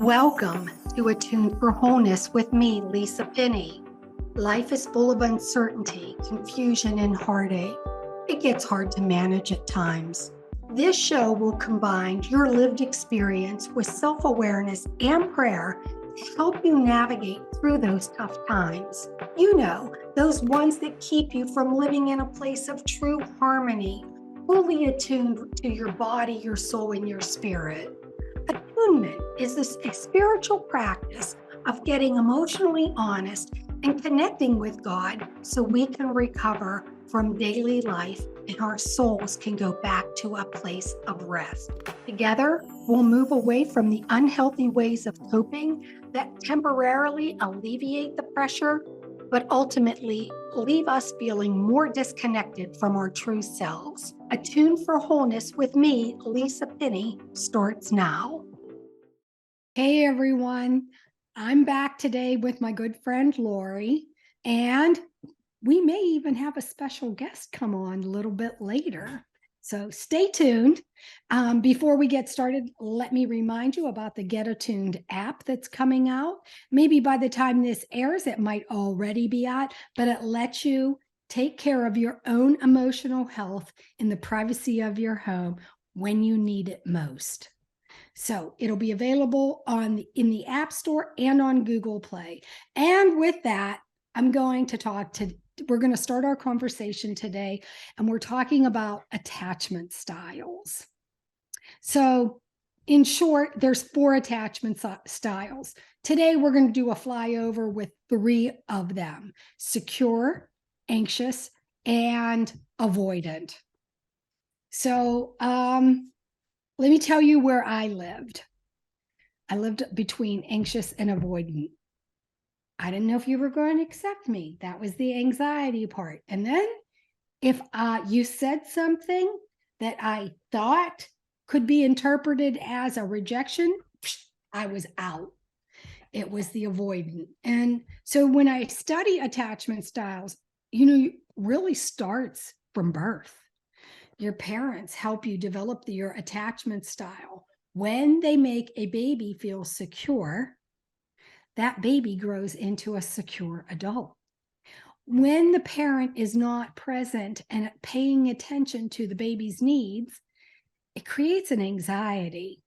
Welcome to Attuned for Wholeness with me, Lisa Pinney. Life is full of uncertainty, confusion, and heartache. It gets hard to manage at times. This show will combine your lived experience with self-awareness and prayer to help you navigate through those tough times. You know, those ones that keep you from living in a place of true harmony, fully attuned to your body, your soul, and your spirit. Attunement is a spiritual practice of getting emotionally honest and connecting with God so we can recover from daily life and our souls can go back to a place of rest. Together, we'll move away from the unhealthy ways of coping that temporarily alleviate the pressure, but ultimately leave us feeling more disconnected from our true selves. Attuned for Wholeness with me, Lisa Pinney, starts now. Hey everyone, I'm back today with my good friend Lori, and we may even have a special guest come on a little bit later. So stay tuned. Before we get started, let me remind you about the Get Attuned app that's coming out. Maybe by the time this airs, it might already be out, but it lets you take care of your own emotional health in the privacy of your home when you need it most. So it'll be available in the App Store and on Google Play. And with that, we're going to start our conversation today, and we're talking about attachment styles. So in short, there's 4 attachment styles. Today, we're going to do a flyover with 3 of them: secure, anxious, and avoidant. So, let me tell you where I lived. I lived between anxious and avoidant. I didn't know if you were going to accept me. That was the anxiety part. And then if you said something that I thought could be interpreted as a rejection, I was out. It was the avoidant. And so when I study attachment styles, it really starts from birth. Your parents help you develop your attachment style. When they make a baby feel secure, that baby grows into a secure adult. When the parent is not present and paying attention to the baby's needs, it creates an anxiety.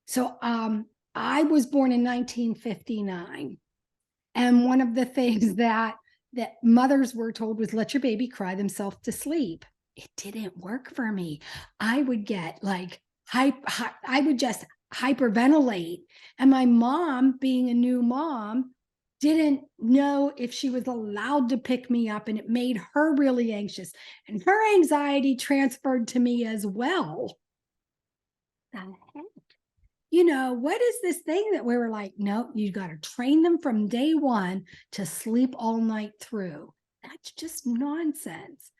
So I was born in 1959. And one of the things that mothers were told was, let your baby cry themselves to sleep. It didn't work for me. I would get I would just hyperventilate. And my mom, being a new mom, didn't know if she was allowed to pick me up, and it made her really anxious. And her anxiety transferred to me as well. The heck? What is this thing that we were like, no, you got to train them from day one to sleep all night through? That's just nonsense.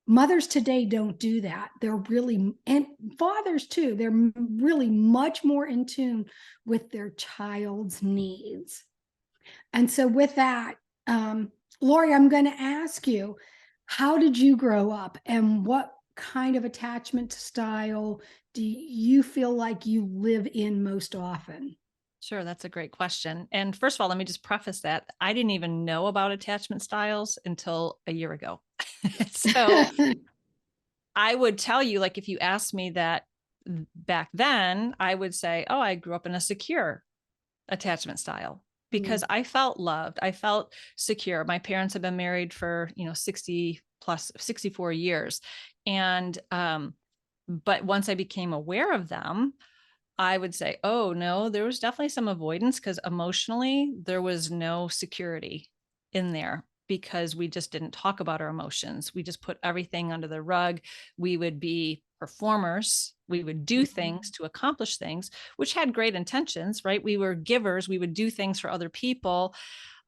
Mothers today don't do that. And fathers too, they're really much more in tune with their child's needs. And so with that, Lori, I'm going to ask you, how did you grow up, and what kind of attachment style do you feel like you live in most often? Sure, that's a great question. And first of all, let me just preface that I didn't even know about attachment styles until a year ago. So I would tell you, like, if you asked me that back then, I would say, oh, I grew up in a secure attachment style because I felt loved. I felt secure. My parents have been married for, 64 years. And, but once I became aware of them, I would say, oh, no, there was definitely some avoidance because emotionally there was no security in there because we just didn't talk about our emotions. We just put everything under the rug. We would be performers. We would do things to accomplish things, which had great intentions, right? We were givers. We would do things for other people.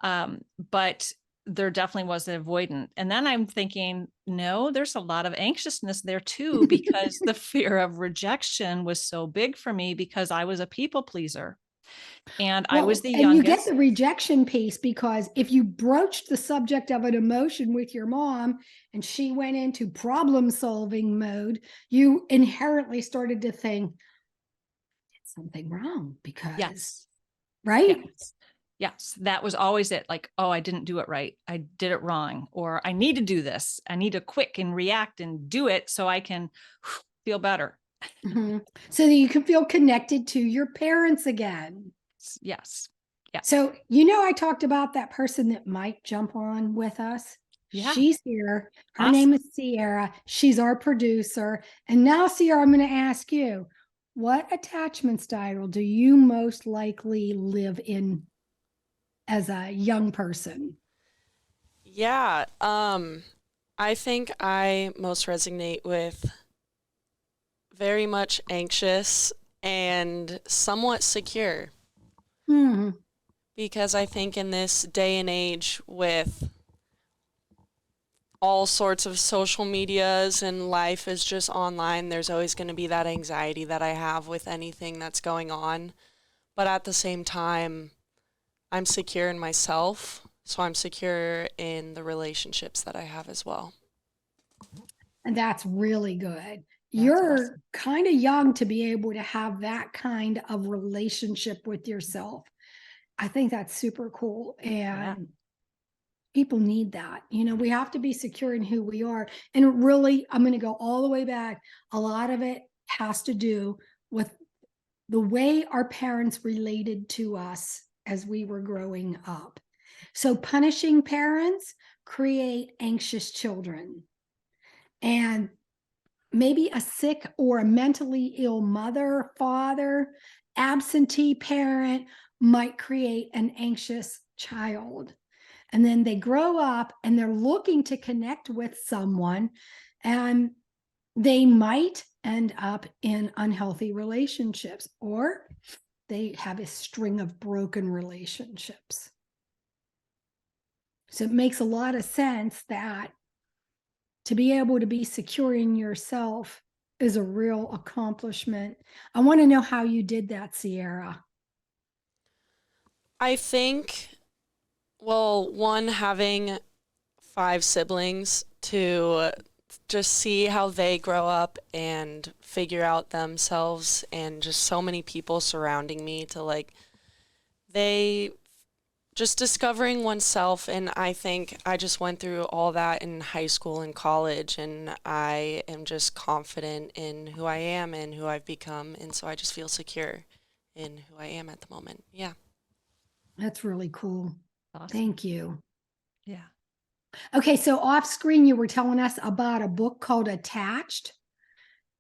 But there definitely was an avoidant. And then I'm thinking, no, there's a lot of anxiousness there too, because the fear of rejection was so big for me because I was a people pleaser. And I was the and youngest. you get the rejection piece because if you broached the subject of an emotion with your mom and she went into problem solving mode, you inherently started to think, did something wrong because Yes. right? Yes. Yes. That was always it. Like, oh, I didn't do it right. I did it wrong. Or I need to do this. I need to quick and react and do it so I can feel better. Mm-hmm. So that you can feel connected to your parents again. Yes. Yeah. So, I talked about that person that might jump on with us. Yeah. She's here. Her Awesome. name is Sierra. She's our producer. And now, Sierra, I'm going to ask you, what attachment style do you most likely live in as a young person? Yeah, I think I most resonate with very much anxious and somewhat secure Hmm. because I think in this day and age with all sorts of social medias and life is just online, there's always going to be that anxiety that I have with anything that's going on. But at the same time, I'm secure in myself, so I'm secure in the relationships that I have as well. And that's really good. That's You're awesome. kind of young to be able to have that kind of relationship with yourself. I think that's super cool. Yeah. And people need that. We have to be secure in who we are. And really, I'm going to go all the way back. A lot of it has to do with the way our parents related to us as we were growing up. So, punishing parents create anxious children. And maybe a sick or a mentally ill mother, father, absentee parent might create an anxious child. And then they grow up and they're looking to connect with someone, and they might end up in unhealthy relationships, or they have a string of broken relationships. So it makes a lot of sense that to be able to be secure in yourself is a real accomplishment. I want to know how you did that, Sierra. I think, well, one, having 5 siblings to just see how they grow up and figure out themselves, and just so many people surrounding me to they just discovering oneself. And I think I just went through all that in high school and college, and I am just confident in who I am and who I've become. And so I just feel secure in who I am at the moment. Yeah. That's really cool. Awesome. Thank you. Yeah. Okay, so off screen, you were telling us about a book called Attached.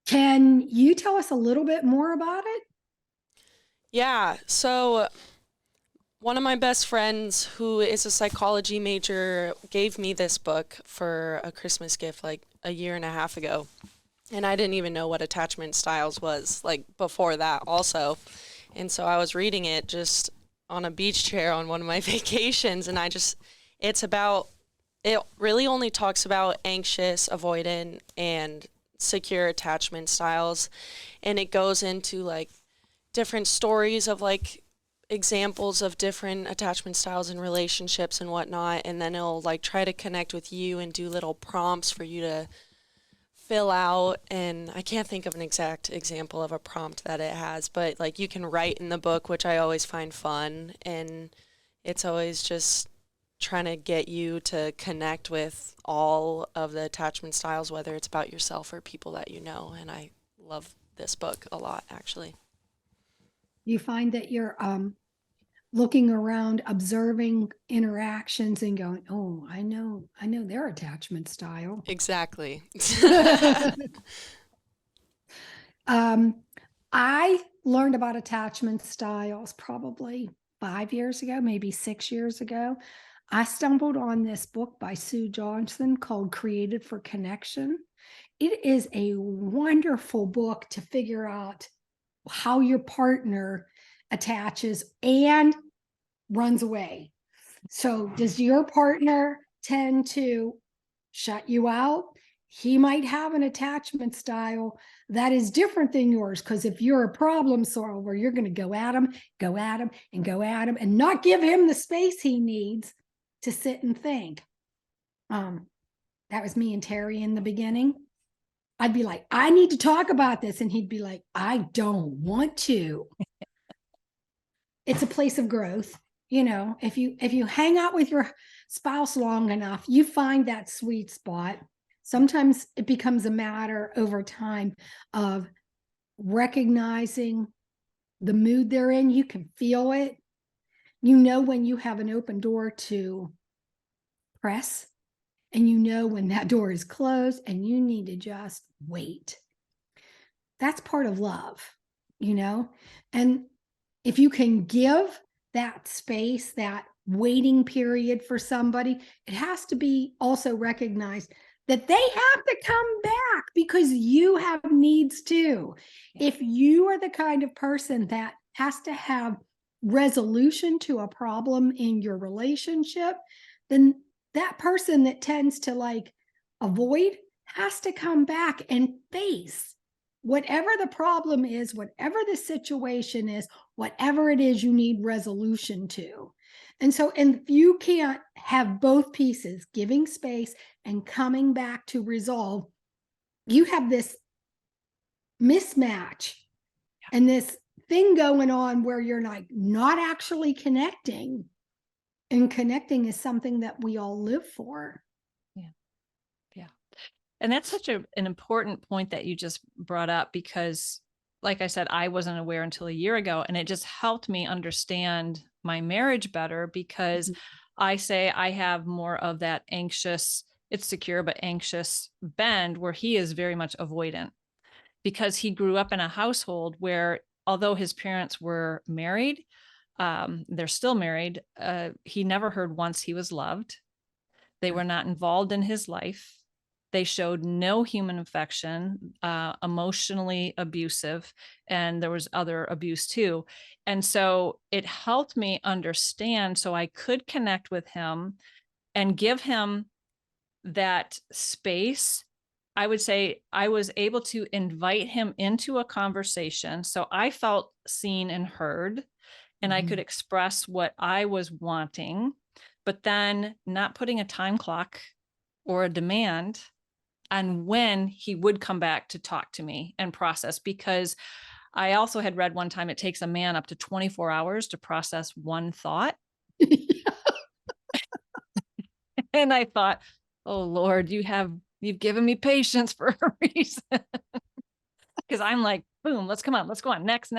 Can you tell us a little bit more about it? Yeah. So one of my best friends, who is a psychology major, gave me this book for a Christmas gift like a year and a half ago. And I didn't even know what attachment styles was like before that also. And so I was reading it just on a beach chair on one of my vacations, and it really only talks about anxious, avoidant, and secure attachment styles. And it goes into like different stories of like examples of different attachment styles and relationships and whatnot. And then it'll like try to connect with you and do little prompts for you to fill out. And I can't think of an exact example of a prompt that it has, but like you can write in the book, which I always find fun. And it's always just trying to get you to connect with all of the attachment styles, whether it's about yourself or people that you know. And I love this book a lot, actually. You find that you're looking around, observing interactions and going, oh, I know their attachment style. Exactly. I learned about attachment styles probably 5 years ago, maybe 6 years ago. I stumbled on this book by Sue Johnson called Created for Connection. It is a wonderful book to figure out how your partner attaches and runs away. So, does your partner tend to shut you out? He might have an attachment style that is different than yours, because if you're a problem solver, you're going to go at him, go at him, and go at him, and not give him the space he needs to sit and think. That was me and Terry in the beginning. I'd be like, I need to talk about this. And he'd be like, I don't want to. it's a place of growth. If you hang out with your spouse long enough, you find that sweet spot. Sometimes it becomes a matter over time of recognizing the mood they're in. You can feel it. When you have an open door to press, and when that door is closed and you need to just wait. That's part of love, and if you can give that space, that waiting period for somebody, it has to be also recognized that they have to come back because you have needs too. If you are the kind of person that has to have resolution to a problem in your relationship, then that person that tends to avoid has to come back and face whatever the problem is, whatever the situation is, whatever it is you need resolution to. And if you can't have both pieces, giving space and coming back to resolve, you have this mismatch and this thing going on where you're not actually connecting. And connecting is something that we all live for. Yeah. And that's such an important point that you just brought up, because like I said, I wasn't aware until a year ago, and it just helped me understand my marriage better, because I say I have more of that anxious, it's secure, but anxious bend, where he is very much avoidant, because he grew up in a household where, although his parents were married, they're still married, he never heard once he was loved. They were not involved in his life. They showed no human affection, emotionally abusive, and there was other abuse too. And so it helped me understand, so I could connect with him and give him that space. I would say I was able to invite him into a conversation. So I felt seen and heard, and I could express what I was wanting, but then not putting a time clock or a demand on when he would come back to talk to me and process. Because I also had read one time it takes a man up to 24 hours to process one thought. And I thought, oh Lord, you've given me patience for a reason. Because I'm like, boom, let's go on, next.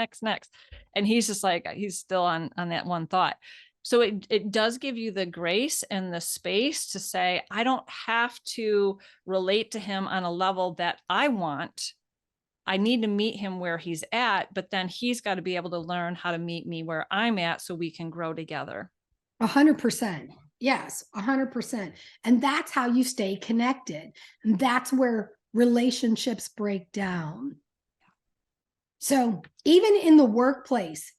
And he's just like, he's still on that one thought. So it does give you the grace and the space to say, I don't have to relate to him on a level that I want. I need to meet him where he's at, but then he's got to be able to learn how to meet me where I'm at so we can grow together. 100%. Yes, 100%. And that's how you stay connected. And that's where relationships break down. So even in the workplace,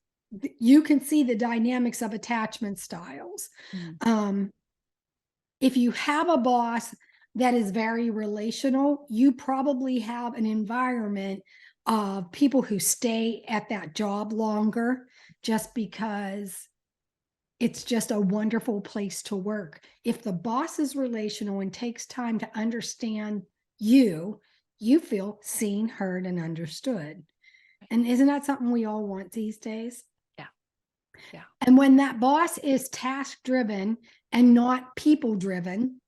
you can see the dynamics of attachment styles. If you have a boss that is very relational, you probably have an environment of people who stay at that job longer just because it's just a wonderful place to work. If the boss is relational and takes time to understand you feel seen, heard, and understood. And isn't that something we all want these days? Yeah. And when that boss is task driven and not people driven,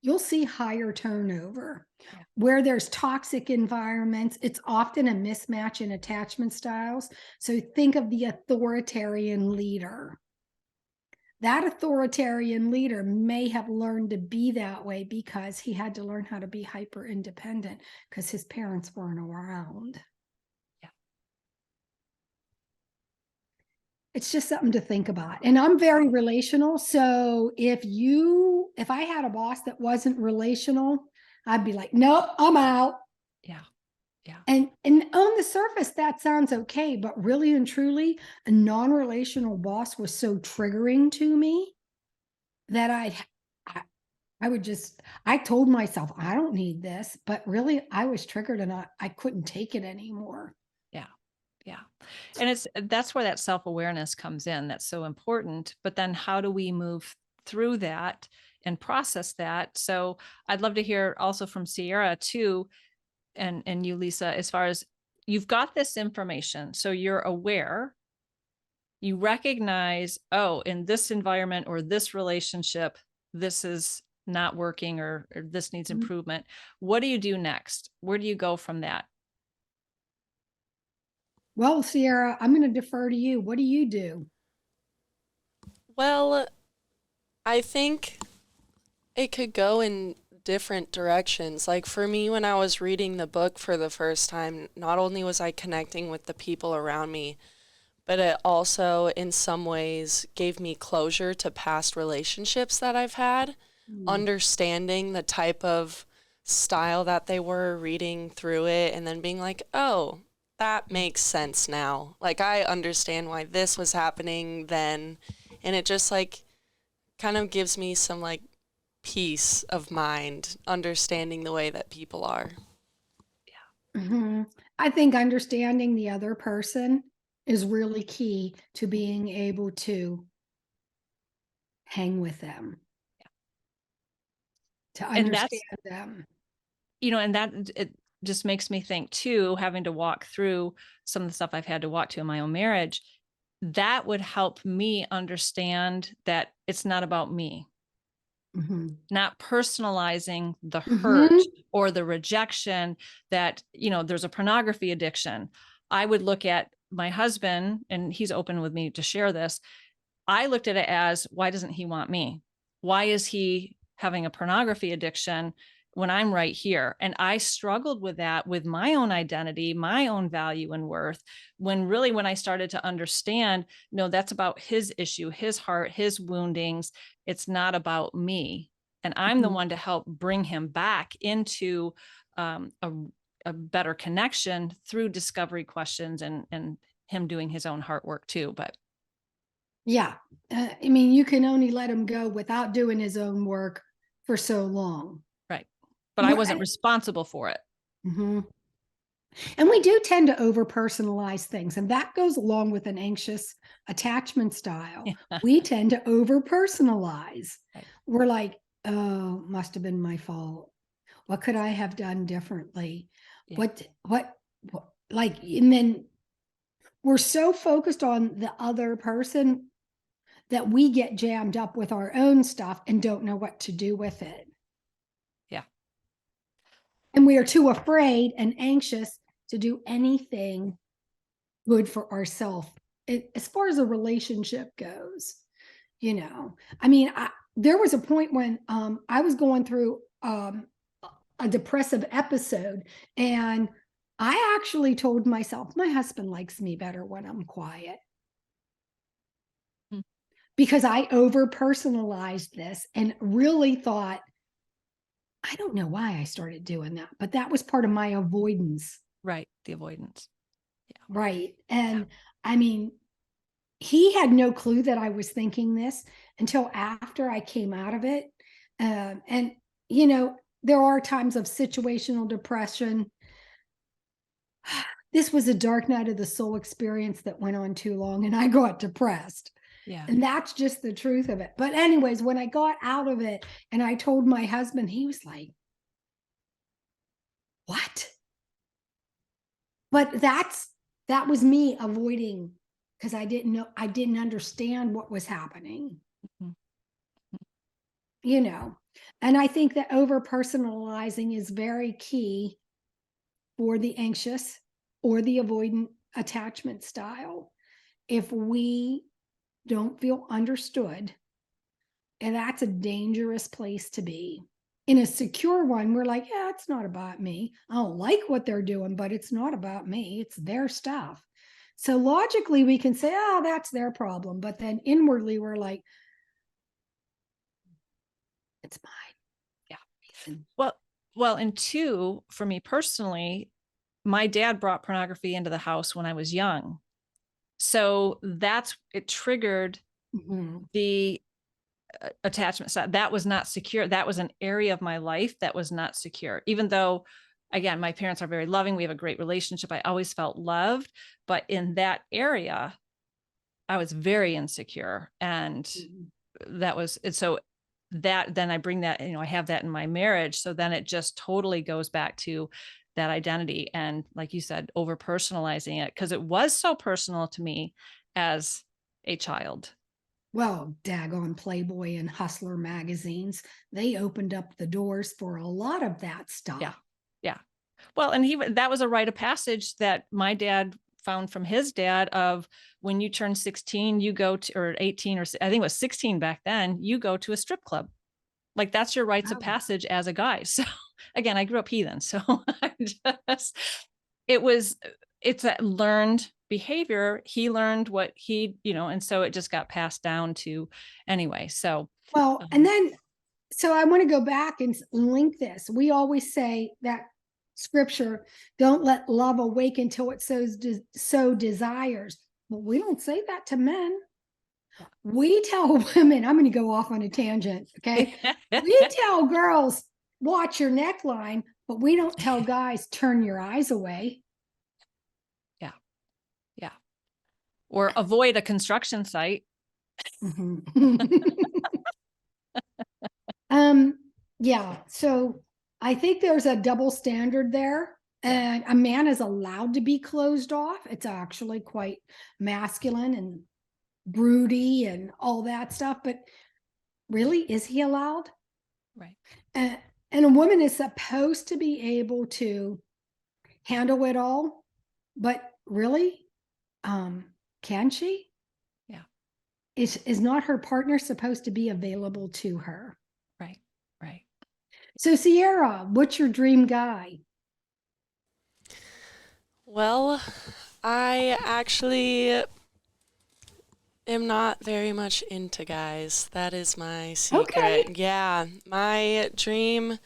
you'll see higher turnover. Where there's toxic environments, it's often a mismatch in attachment styles. So think of the authoritarian leader. That authoritarian leader may have learned to be that way because he had to learn how to be hyper independent because his parents weren't around. It's just something to think about. And I'm very relational. So if I had a boss that wasn't relational, I'd be like, nope, I'm out. Yeah. And on the surface, that sounds okay. But really and truly, a non-relational boss was so triggering to me that I told myself, I don't need this. But really, I was triggered and I couldn't take it anymore. Yeah. And that's where that self-awareness comes in. That's so important. But then how do we move through that and process that? So I'd love to hear also from Sierra too, and you, Lisa, as far as you've got this information, so you're aware, You recognize, oh, in this environment or this relationship, this is not working, or this needs improvement. What do you do next? Where do you go from that? Well, Sierra, I'm going to defer to you. What do you do? Well, I think it could go in different directions. Like for me, when I was reading the book for the first time, not only was I connecting with the people around me, but it also, in some ways, gave me closure to past relationships that I've had, understanding the type of style that they were, reading through it, and then being like, oh, that makes sense now. Like, I understand why this was happening then. And it just, like, kind of gives me some, like, peace of mind, understanding the way that people are. Mhm. I think understanding the other person is really key to being able to hang with them, to And that's, understand them. and that it just makes me think too, having to walk through some of the stuff I've had to walk to in my own marriage, that would help me understand that it's not about me. Mhm. Not personalizing the hurt Mhm. or the rejection that, there's a pornography addiction. I would look at my husband, and he's open with me to share this. I looked at it as, why doesn't he want me? Why is he having a pornography addiction when I'm right here? And I struggled with that, with my own identity, my own value and worth, when I started to understand, no, that's about his issue, his heart, his woundings. It's not about me. And I'm the Mhm. one to help bring him back into a better connection through discovery questions, and him doing his own heart work too. But Yeah. I mean, you can only let him go without doing his own work for so long. right. But I wasn't responsible for it. Mhm. And we do tend to over personalize things, and that goes along with an anxious attachment style. Yeah. We tend to over personalize. Right. We're like, oh, must have been my fault. What could I have done differently? Yeah. What, like, and then we're so focused on the other person that we get jammed up with our own stuff and don't know what to do with it. Yeah. And we are too afraid and anxious to do anything good for ourselves as far as a relationship goes. I mean, there was a point when I was going through a depressive episode, and I actually told myself my husband likes me better when I'm quiet, Hmm. because I over personalized this and really thought, I don't know why I started doing that, but that was part of my avoidance. Right. The avoidance. Yeah. Right. And I mean, he had no clue that I was thinking this until after I came out of it. And, there are times of situational depression. This was a dark night of the soul experience that went on too long, and I got depressed. Yeah. And that's just the truth of it. But, anyways, when I got out of it and I told my husband, he was like, what? But that was me avoiding, because I didn't know, I didn't understand what was happening. Mhm. you know and I think that over personalizing is very key for the anxious or the avoidant attachment style. If we don't feel understood, and that's a dangerous place to be. In a secure one, we're like, yeah, it's not about me. I don't like what they're doing, but it's not about me, it's their stuff. So logically we can say, oh, that's their problem, but then inwardly we're like, it's mine. Yeah. Well, and two, for me personally, my dad brought pornography into the house when I was young. So it triggered Mhm. the attachment side. That was not secure. That was an area of my life that was not secure. Even though, again, my parents are very loving, we have a great relationship, I always felt loved. But in that area, I was very insecure. And that was, and so that, then I bring that, I have that in my marriage. So then it just totally goes back to that identity. And like you said, over personalizing it, because it was so personal to me as a child. Well, daggone Playboy and Hustler magazines, they opened up the doors for a lot of that stuff. Yeah. Yeah. Well, and that was a rite of passage that my dad found from his dad of when you turn 16, you go to, or 18, or I think it was 16 back then, you go to a strip club. Like that's your rites of passage as a guy. So again, I grew up heathen. So it's a learned behavior. He learned what he, and so it just got passed down to anyway. So, well, and then, so I want to go back and link this. We always say that scripture, don't let love awaken till it so desires. But we don't say that to men. We tell women, I'm going to go off on a tangent. Okay. We tell girls, watch your neckline, but we don't tell guys, turn your eyes away. Yeah. Yeah. Or avoid a construction site. Yeah. So I think there's a double standard there. And a man is allowed to be closed off. It's actually quite masculine and broody and all that stuff. But really, is he allowed? Right. And a woman is supposed to be able to handle it all. But really, can she? Yeah. Is not her partner supposed to be available to her? Right. Right. So Sierra, what's your dream guy? Well, I actually am not very much into guys. That is my secret. Okay. Yeah, my dream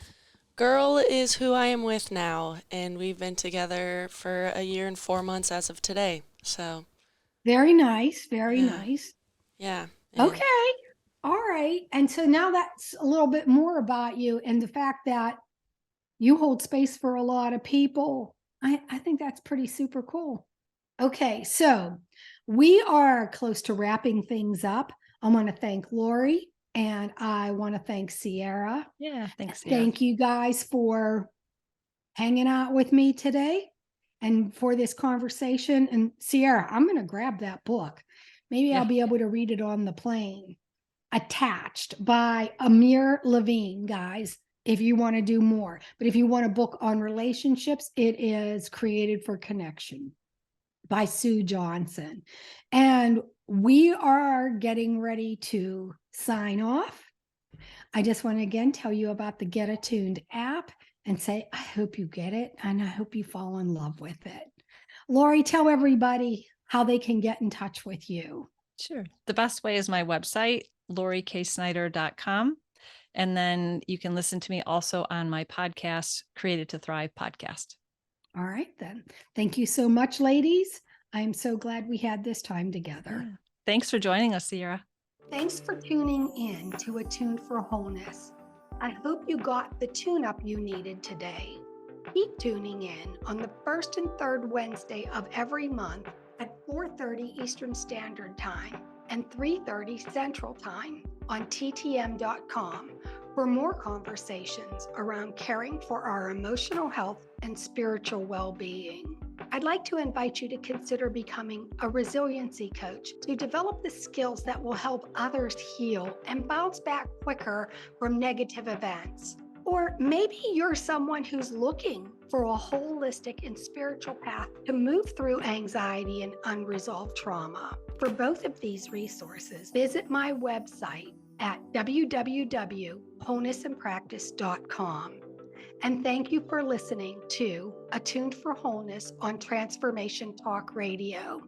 girl is who I am with now, and we've been together for a year and 4 months as of today. So Very nice. Very Yeah. nice. yeah. Okay. All right. And so now that's a little bit more about you and the fact that you hold space for a lot of people. I think that's pretty super cool. Okay. So we are close to wrapping things up. I want to thank Lori and I want to thank Sierra. Yeah. Thanks. Sierra. Thank you guys for hanging out with me today and for this conversation. And Sierra, I'm going to grab that book. Maybe I'll be able to read it on the plane. Attached by Amir Levine, guys, if you want to do more. But if you want a book on relationships, it is Created for Connection by Sue Johnson. And we are getting ready to sign off. I just want to again tell you about the Get Attuned app and say, I hope you get it and I hope you fall in love with it. Lori, tell everybody how they can get in touch with you. Sure. The best way is my website, LoriKSnyder.com. And then you can listen to me also on my podcast, Created to Thrive podcast. All right, then. Thank you so much, ladies. I'm so glad we had this time together. Yeah. Thanks for joining us, Sierra. Thanks for tuning in to Attuned for Wholeness. I hope you got the tune-up you needed today. Keep tuning in on the first and third Wednesday of every month at 4:30 Eastern Standard Time and 3:30 Central Time on ttm.com for more conversations around caring for our emotional health and spiritual well-being. I'd like to invite you to consider becoming a resiliency coach to develop the skills that will help others heal and bounce back quicker from negative events. Or maybe you're someone who's looking for a holistic and spiritual path to move through anxiety and unresolved trauma. For both of these resources, visit my website at www.wholenessandpractice.com. And thank you for listening to Attuned for Wholeness on Transformation Talk Radio.